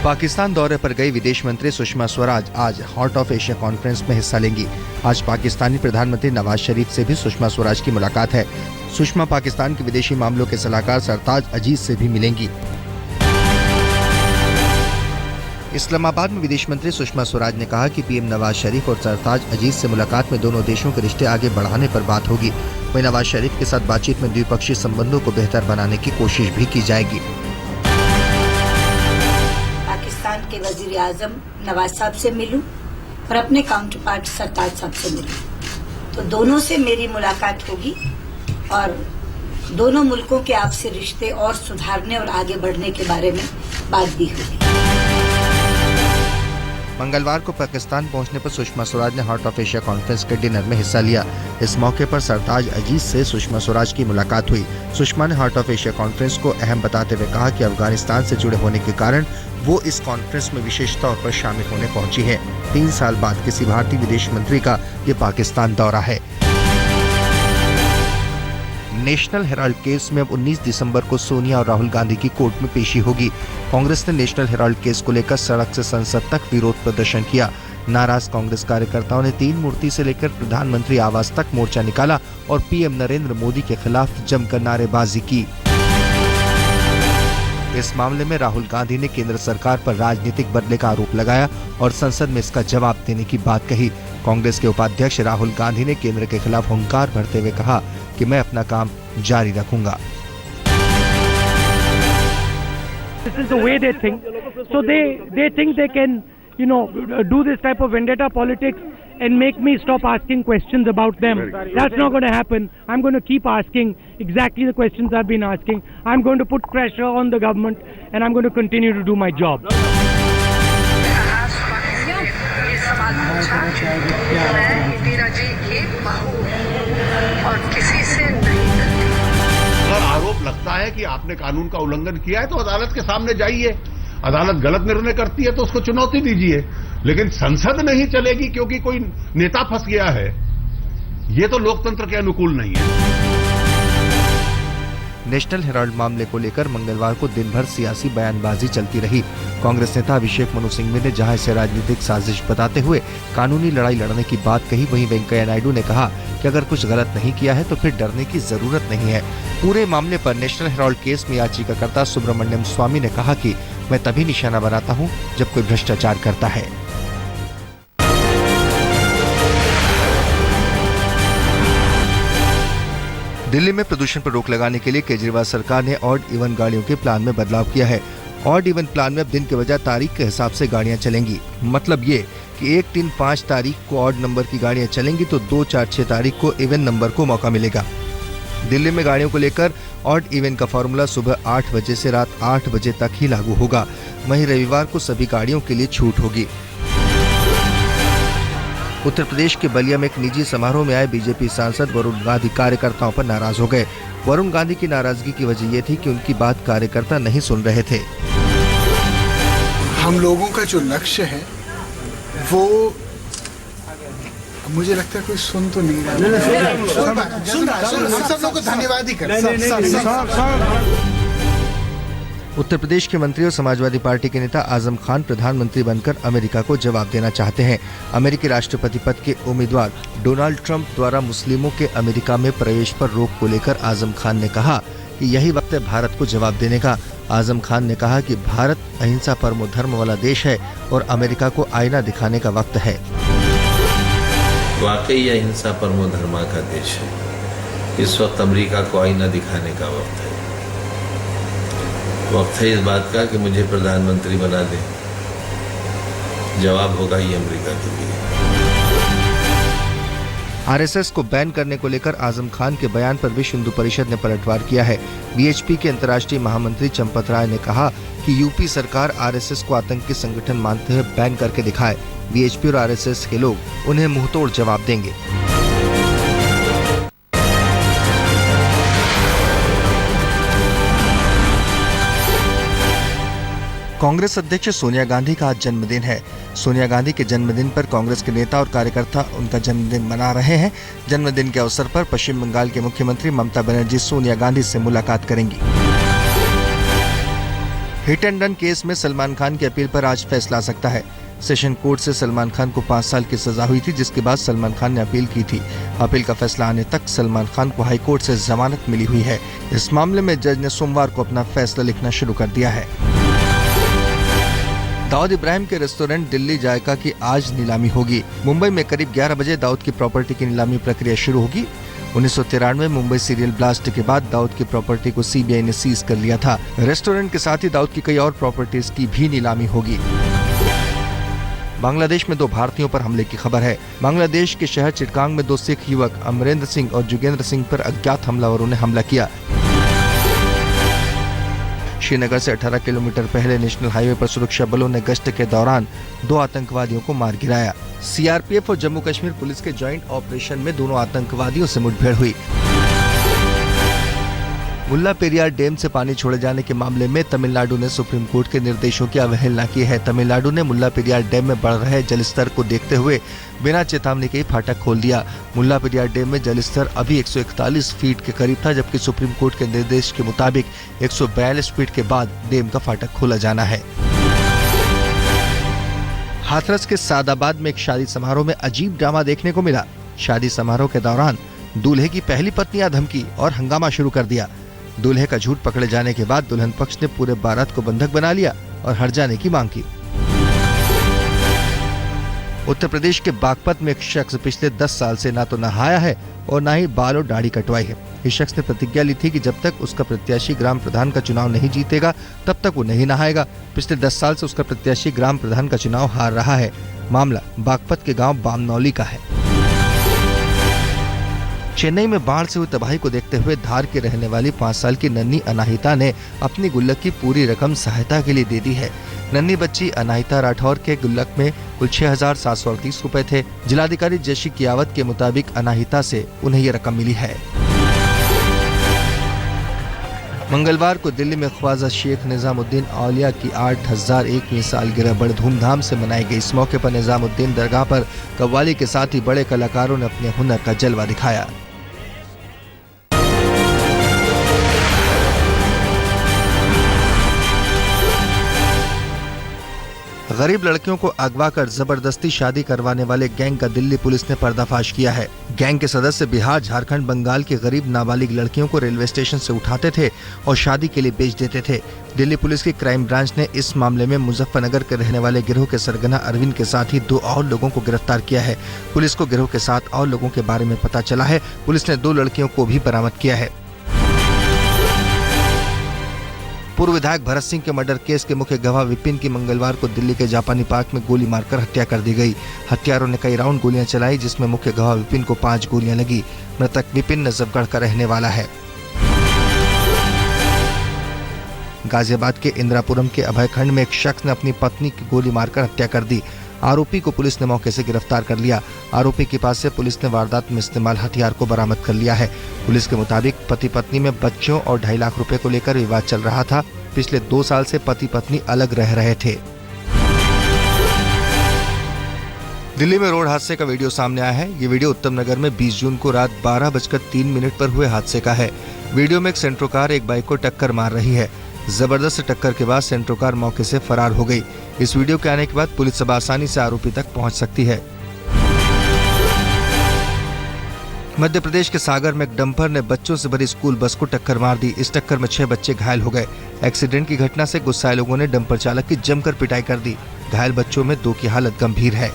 पाकिस्तान दौरे पर गई विदेश मंत्री सुषमा स्वराज आज हार्ट ऑफ एशिया कॉन्फ्रेंस में हिस्सा लेंगी। आज पाकिस्तानी प्रधानमंत्री नवाज शरीफ से भी सुषमा स्वराज की मुलाकात है। सुषमा पाकिस्तान के विदेशी मामलों के सलाहकार सरताज अजीज से भी मिलेंगी। इस्लामाबाद में विदेश मंत्री सुषमा स्वराज ने कहा कि पीएम नवाज शरीफ और सरताज अजीज से मुलाकात में दोनों देशों के रिश्ते आगे बढ़ाने पर बात होगी। वहीं नवाज शरीफ के साथ बातचीत में द्विपक्षीय संबंधों को बेहतर बनाने की कोशिश भी की जाएगी। पाकिस्तान के वजीर आजम नवाज साहब से मिलूं और अपने काउंटर पार्ट सरताज साहब से मिलूं, तो दोनों से मेरी मुलाकात होगी और दोनों मुल्कों के आपसी रिश्ते और सुधारने और आगे बढ़ने के बारे में बात भी होगी। मंगलवार को पाकिस्तान पहुंचने पर सुषमा स्वराज ने हार्ट ऑफ एशिया कॉन्फ्रेंस के डिनर में हिस्सा लिया। इस मौके पर सरताज अजीज से सुषमा स्वराज की मुलाकात हुई। सुषमा ने हार्ट ऑफ एशिया कॉन्फ्रेंस को अहम बताते हुए कहा कि अफगानिस्तान से जुड़े होने के कारण वो इस कॉन्फ्रेंस में विशेष तौर पर शामिल होने पहुंची है। 3 साल बाद किसी भारतीय विदेश मंत्री का ये पाकिस्तान दौरा है। नेशनल हेराल्ड केस में अब 19 दिसंबर को सोनिया और राहुल गांधी की कोर्ट में पेशी होगी। कांग्रेस ने नेशनल हेराल्ड केस को लेकर सड़क से संसद तक विरोध प्रदर्शन किया। नाराज कांग्रेस कार्यकर्ताओं ने 3 मूर्ति से लेकर प्रधानमंत्री आवास तक मोर्चा निकाला और पीएम नरेंद्र मोदी के खिलाफ जमकर नारेबाजी की। इस मामले में राहुल गांधी ने केंद्र सरकार पर राजनीतिक बदले का आरोप लगाया और संसद में इसका जवाब देने की बात कही। कांग्रेस के उपाध्यक्ष राहुल गांधी ने केंद्र के खिलाफ हुंकार भरते हुए कहा कि मैं अपना काम जारी रखूंगा। This is the way they think. So they think they can, do this type of vendetta politics and make me stop asking questions about them. That's not going to happen. I'm going to keep asking exactly the questions I've been asking. I'm going to put pressure on the government and I'm going to continue to do my job. अगर आरोप लगता है कि आपने कानून का उल्लंघन किया है तो अदालत के सामने जाइए। अदालत गलत निर्णय करती है तो उसको चुनौती दीजिए, लेकिन संसद नहीं चलेगी क्योंकि कोई नेता फंस गया है। ये तो लोकतंत्र के अनुकूल नहीं है। नेशनल हेराल्ड मामले को लेकर मंगलवार को दिन भर सियासी बयानबाजी चलती रही। कांग्रेस नेता अभिषेक मनु सिंघवी ने जहां इसे राजनीतिक साजिश बताते हुए कानूनी लड़ाई लड़ने की बात कही, वहीं वेंकैया नायडू ने कहा कि अगर कुछ गलत नहीं किया है तो फिर डरने की जरूरत नहीं है। पूरे मामले पर नेशनल हेराल्ड केस में याचिकाकर्ता सुब्रमण्यम स्वामी ने कहा कि मैं तभी निशाना बनाता हूं जब कोई भ्रष्टाचार करता है। दिल्ली में प्रदूषण पर रोक लगाने के लिए केजरीवाल सरकार ने ऑड इवन गाड़ियों के प्लान में बदलाव किया है। ऑड इवन प्लान में अब दिन के बजाय तारीख के हिसाब से गाड़ियां चलेंगी। मतलब ये कि 1, 3, 5 तारीख को ऑड नंबर की गाड़ियां चलेंगी तो 2, 4, 6 तारीख को इवन नंबर को मौका मिलेगा। दिल्ली में गाड़ियों को लेकर ऑड इवन का फॉर्मूला सुबह 8 बजे से रात 8 बजे तक ही लागू होगा। वहीं रविवार को सभी गाड़ियों के लिए छूट होगी। उत्तर प्रदेश के बलिया में एक निजी समारोह में आए बीजेपी सांसद वरुण गांधी कार्यकर्ताओं पर नाराज हो गए। वरुण गांधी की नाराजगी की वजह ये थी कि उनकी बात कार्यकर्ता नहीं सुन रहे थे। हम लोगों का जो लक्ष्य है वो मुझे लगता है कोई सुन तो नहीं रहा। हम सब लोग को धन्यवाद ही करें। उत्तर प्रदेश के मंत्री और समाजवादी पार्टी के नेता आजम खान प्रधानमंत्री बनकर अमेरिका को जवाब देना चाहते हैं। अमेरिकी राष्ट्रपति पद के उम्मीदवार डोनाल्ड ट्रंप द्वारा मुस्लिमों के अमेरिका में प्रवेश पर रोक को लेकर आजम खान ने कहा कि यही वक्त है भारत को जवाब देने का। आजम खान ने कहा कि भारत अहिंसा परमो धर्म वाला देश है और अमेरिका को आईना दिखाने का वक्त है। वाकई अहिंसा परमो धर्म का देश है। इस वक्त अमेरिका को आईना दिखाने का वक्त है। वक्त है इस बात का कि मुझे प्रधानमंत्री बना दे। जवाब होगा ये अमेरिका के लिए। आरएसएस को बैन करने को लेकर आजम खान के बयान पर विश्व हिंदू परिषद ने पलटवार किया है। वीएचपी के अंतर्राष्ट्रीय महामंत्री चंपत राय ने कहा कि यूपी सरकार आरएसएस को आतंकी संगठन मानते हुए बैन करके दिखाए। वीएचपी और आरएसएस के लोग उन्हें मुंहतोड़ जवाब देंगे। कांग्रेस अध्यक्ष सोनिया गांधी का आज जन्मदिन है। सोनिया गांधी के जन्मदिन पर कांग्रेस के नेता और कार्यकर्ता उनका जन्मदिन मना रहे हैं। जन्मदिन के अवसर पर पश्चिम बंगाल के मुख्यमंत्री ममता बनर्जी सोनिया गांधी से मुलाकात करेंगी। हिट एंड रन केस में सलमान खान की अपील पर आज फैसला आ सकता है। सेशन कोर्ट से सलमान खान को 5 साल की सजा हुई थी, जिसके बाद सलमान खान ने अपील की थी। अपील का फैसला आने तक सलमान खान को हाई कोर्ट से जमानत मिली हुई है। इस मामले में जज ने सोमवार को अपना फैसला लिखना शुरू कर दिया है। दाऊद इब्राहिम के रेस्टोरेंट दिल्ली जायका की आज नीलामी होगी। मुंबई में करीब 11 बजे दाऊद की प्रॉपर्टी की नीलामी प्रक्रिया शुरू होगी। 1993 मुंबई सीरियल ब्लास्ट के बाद दाऊद की प्रॉपर्टी को सीबीआई ने सीज कर लिया था। रेस्टोरेंट के साथ ही दाऊद की कई और प्रॉपर्टीज की भी नीलामी होगी। बांग्लादेश में 2 भारतीयों पर हमले की खबर है। बांग्लादेश के शहर चिटगांग में 2 सिख युवक अमरेंद्र सिंह और जुगेंद्र सिंह पर अज्ञात हमलावरों ने हमला किया। श्रीनगर से 18 किलोमीटर पहले नेशनल हाईवे पर सुरक्षा बलों ने गश्त के दौरान 2 आतंकवादियों को मार गिराया। सीआरपीएफ और जम्मू कश्मीर पुलिस के ज्वाइंट ऑपरेशन में दोनों आतंकवादियों से मुठभेड़ हुई। मुल्ला पेरियार डैम से पानी छोड़े जाने के मामले में तमिलनाडु ने सुप्रीम कोर्ट के निर्देशों की अवहेलना की है। तमिलनाडु ने मुल्ला पेरियार डैम में बढ़ रहे जलस्तर को देखते हुए बिना चेतावनी के ही फाटक खोल दिया। मुल्ला पेरियार डैम में जलस्तर अभी 141 फीट के करीब था, जबकि सुप्रीम कोर्ट के निर्देश के मुताबिक 142 फीट के बाद डैम का फाटक खोला जाना है। हाथरस के सादाबाद में एक शादी समारोह में अजीब ड्रामा देखने को मिला। शादी समारोह के दौरान दूल्हे की पहली पत्नी ने धमकी और हंगामा शुरू कर दिया। दूल्हे का झूठ पकड़े जाने के बाद दुल्हन पक्ष ने पूरे बारात को बंधक बना लिया और हट जाने की मांग की। उत्तर प्रदेश के बागपत में एक शख्स पिछले 10 साल से ना तो नहाया है और ना ही बाल और दाढ़ी कटवाई है। इस शख्स ने प्रतिज्ञा ली थी कि जब तक उसका प्रत्याशी ग्राम प्रधान का चुनाव नहीं जीतेगा तब तक वो नहीं नहाएगा। पिछले 10 साल से उसका प्रत्याशी ग्राम प्रधान का चुनाव हार रहा है। मामला बागपत के गांव बामनौली का है। चेन्नई में बाढ़ से हुई तबाही को देखते हुए धार की रहने वाली 5 साल की नन्ही अनाहिता ने अपनी गुल्लक की पूरी रकम सहायता के लिए दे दी है। नन्ही बच्ची अनाहिता राठौर के गुल्लक में कुल 6,738 रुपए थे। जिलाधिकारी जशी कियावत के मुताबिक अनाहिता से उन्हें ये रकम मिली है। मंगलवार को दिल्ली में ख्वाजा शेख निजामुद्दीन औलिया की 8001वीं सालगिरह बड़े धूमधाम से मनाई गई। इस मौके पर निजामुद्दीन दरगाह पर कव्वाली के साथ ही बड़े कलाकारों ने अपने हुनर का जलवा दिखाया। गरीब लड़कियों को अगवा कर जबरदस्ती शादी करवाने वाले गैंग का दिल्ली पुलिस ने पर्दाफाश किया है। गैंग के सदस्य बिहार, झारखंड, बंगाल की गरीब नाबालिग लड़कियों को रेलवे स्टेशन से उठाते थे और शादी के लिए बेच देते थे। दिल्ली पुलिस की क्राइम ब्रांच ने इस मामले में मुजफ्फरनगर के रहने वाले गिरोह के सरगना अरविंद के साथ ही 2 और लोगों को गिरफ्तार किया है। पुलिस को गिरोह के 7 और लोगों के बारे में पता चला है। पुलिस ने 2 लड़कियों को भी बरामद किया है। पूर्व विधायक भरत सिंह के मर्डर केस के मुख्य गवाह विपिन की मंगलवार को दिल्ली के जापानी पार्क में गोली मारकर हत्या कर दी गई। हत्यारों ने कई राउंड गोलियां चलाई, जिसमें मुख्य गवाह विपिन को 5 गोलियां लगी। मृतक विपिन नजफगढ़ का रहने वाला है। गाजियाबाद के इंदिरापुरम के अभयखंड में एक शख्स ने अपनी पत्नी की गोली मारकर हत्या कर दी। आरोपी को पुलिस ने मौके से गिरफ्तार कर लिया। आरोपी के पास से पुलिस ने वारदात में इस्तेमाल हथियार को बरामद कर लिया है। पुलिस के मुताबिक पति पत्नी में बच्चों और 2.5 लाख रुपए को लेकर विवाद चल रहा था। पिछले 2 साल से पति पत्नी अलग रह रहे थे। दिल्ली में रोड हादसे का वीडियो सामने आया है। ये वीडियो उत्तम नगर में 20 जून को रात 12:03 पर हुए हादसे का है। वीडियो में एक सेंट्रो कार एक बाइक को टक्कर मार रही है। जबरदस्त टक्कर के बाद सेंट्रो कार मौके से फरार हो गई। इस वीडियो के आने के बाद पुलिस अब आसानी से आरोपी तक पहुंच सकती है। मध्य प्रदेश के सागर में एक डंपर ने बच्चों से भरी स्कूल बस को टक्कर मार दी। इस टक्कर में 6 बच्चे घायल हो गए। एक्सीडेंट की घटना से गुस्साए लोगों ने डंपर चालक की जमकर पिटाई कर दी। घायल बच्चों में 2 की हालत गंभीर है।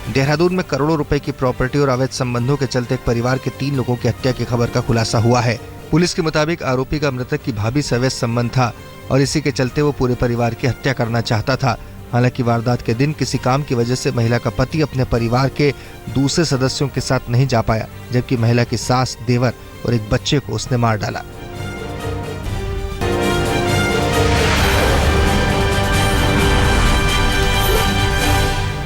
देहरादून में करोड़ों रुपए की प्रॉपर्टी और अवैध संबंधों के चलते एक परिवार के 3 लोगों की हत्या की खबर का खुलासा हुआ है। पुलिस के मुताबिक आरोपी का मृतक की भाभी से अवैध संबंध था और इसी के चलते वो पूरे परिवार की हत्या करना चाहता था। हालांकि वारदात के दिन किसी काम की वजह से महिला का पति अपने परिवार के दूसरे सदस्यों के साथ नहीं जा पाया, जबकि महिला की सास, देवर और एक बच्चे को उसने मार डाला।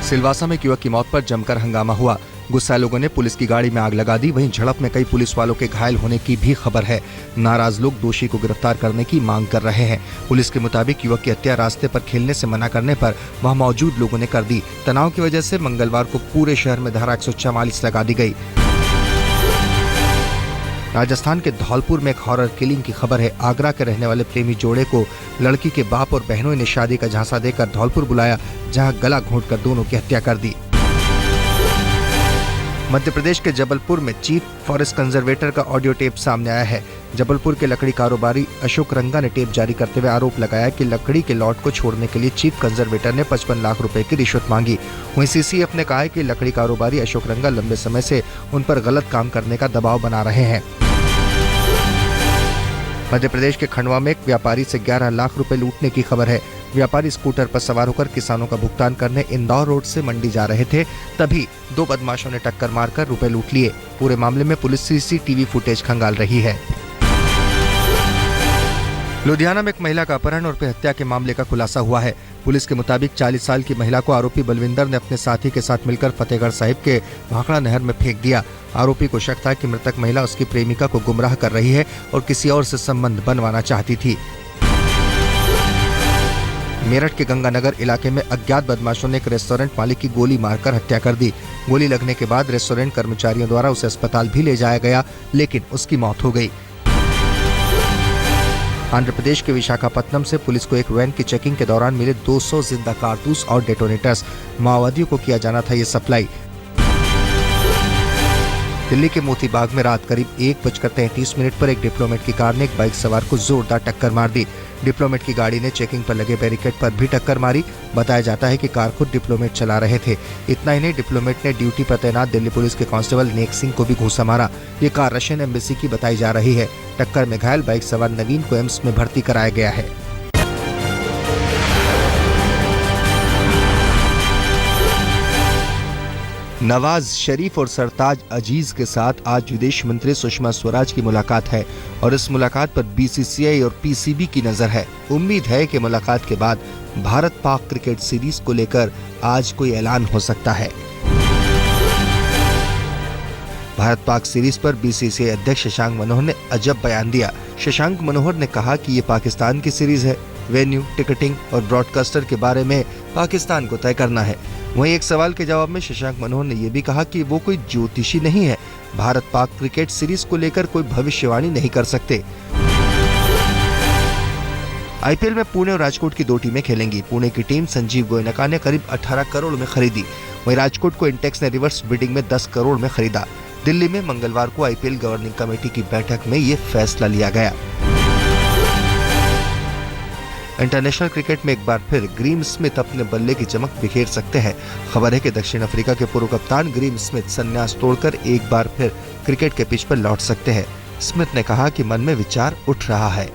सिलवासा में एक युवक की मौत पर जमकर हंगामा हुआ। गुस्साए लोगों ने पुलिस की गाड़ी में आग लगा दी। वहीं झड़प में कई पुलिस वालों के घायल होने की भी खबर है। नाराज लोग दोषी को गिरफ्तार करने की मांग कर रहे हैं। पुलिस के मुताबिक युवक की हत्या रास्ते पर खेलने से मना करने पर वहां मौजूद लोगों ने कर दी। तनाव की वजह से मंगलवार को पूरे शहर में धारा 144 लगा दी गई। राजस्थान के धौलपुर में एक हॉरर किलिंग की खबर है। आगरा के रहने वाले प्रेमी जोड़े को लड़की के बाप और बहनों ने शादी का झांसा देकर धौलपुर बुलाया, जहां गला घोंटकर दोनों की हत्या कर दी। मध्य प्रदेश के जबलपुर में चीफ फॉरेस्ट कंजर्वेटर का ऑडियो टेप सामने आया है। जबलपुर के लकड़ी कारोबारी अशोक रंगा ने टेप जारी करते हुए आरोप लगाया कि लकड़ी के लॉट को छोड़ने के लिए चीफ कंजर्वेटर ने 55 लाख रुपए की रिश्वत मांगी। वहीं सीसीएफ ने कहा है कि लकड़ी कारोबारी अशोक रंगा लंबे समय से उन पर गलत काम करने का दबाव बना रहे हैं। मध्य प्रदेश के खंडवा में एक व्यापारी से 11 लाख रुपए लूटने की खबर है। व्यापारी स्कूटर पर सवार होकर किसानों का भुगतान करने इंदौर रोड से मंडी जा रहे थे, तभी दो बदमाशों ने टक्कर मारकर रुपए लूट लिए। पूरे मामले में पुलिस सीसीटीवी फुटेज खंगाल रही है। लुधियाना में एक महिला का अपहरण और हत्या के मामले का खुलासा हुआ है। पुलिस के मुताबिक 40 साल की महिला को आरोपी बलविंदर ने अपने साथी के साथ मिलकर फतेहगढ़ साहिब के भाखड़ा नहर में फेंक दिया। आरोपी को शक था कि मृतक महिला उसकी प्रेमिका को गुमराह कर रही है और किसी और से संबंध बनवाना चाहती थी। मेरठ के गंगानगर इलाके में अज्ञात बदमाशों ने एक रेस्टोरेंट मालिक की गोली मारकर हत्या कर दी। गोली लगने के बाद रेस्टोरेंट कर्मचारियों द्वारा उसे अस्पताल भी ले जाया गया, लेकिन उसकी मौत हो गई। आंध्र प्रदेश के विशाखापत्तनम से पुलिस को एक वैन की चेकिंग के दौरान मिले 200 जिंदा कारतूस और डेटोनेटर्स। माओवादियों को किया जाना था ये सप्लाई। दिल्ली के मोती बाग में रात करीब 1:33 पर एक डिप्लोमेट की कार ने एक बाइक सवार को जोरदार टक्कर मार दी। डिप्लोमेट की गाड़ी ने चेकिंग पर लगे बैरिकेड पर भी टक्कर मारी। बताया जाता है कि कार खुद डिप्लोमेट चला रहे थे। इतना ही नहीं, डिप्लोमेट ने ड्यूटी पर तैनात दिल्ली पुलिस के कांस्टेबल नेक सिंह को भी घूंसा मारा। ये कार रशियन एम्बेसी की बताई जा रही है। टक्कर में घायल बाइक सवार नवीन को एम्स में भर्ती कराया गया है। नवाज शरीफ और सरताज अजीज के साथ आज विदेश मंत्री सुषमा स्वराज की मुलाकात है और इस मुलाकात पर बीसीसीआई और पीसीबी की नजर है। उम्मीद है कि मुलाकात के बाद भारत पाक क्रिकेट सीरीज को लेकर आज कोई ऐलान हो सकता है। भारत पाक सीरीज पर बीसीसीआई अध्यक्ष शशांक मनोहर ने अजब बयान दिया। शशांक मनोहर ने कहा कि ये पाकिस्तान की सीरीज है। वेन्यू, टिकटिंग और ब्रॉडकास्टर के बारे में पाकिस्तान को तय करना है। वहीं एक सवाल के जवाब में शशांक मनोहर ने यह भी कहा कि वो कोई ज्योतिषी नहीं है। भारत पाक क्रिकेट सीरीज को लेकर कोई भविष्यवाणी नहीं कर सकते। आईपीएल में पुणे और राजकोट की 2 टीमें खेलेंगी। पुणे की टीम संजीव गोयनका ने करीब 18 करोड़ में खरीदी, वहीं राजकोट को इंटेक्स ने रिवर्स बिडिंग में 10 करोड़ में खरीदा। दिल्ली में मंगलवार को आईपीएल गवर्निंग कमेटी की बैठक में ये फैसला लिया गया। इंटरनेशनल क्रिकेट में एक बार फिर ग्रीम स्मिथ अपने बल्ले की चमक बिखेर सकते हैं। खबर है कि दक्षिण अफ्रीका के पूर्व कप्तान ग्रीम स्मिथ संन्यास तोड़कर एक बार फिर क्रिकेट के पिच पर लौट सकते हैं। स्मिथ ने कहा कि मन में विचार उठ रहा है।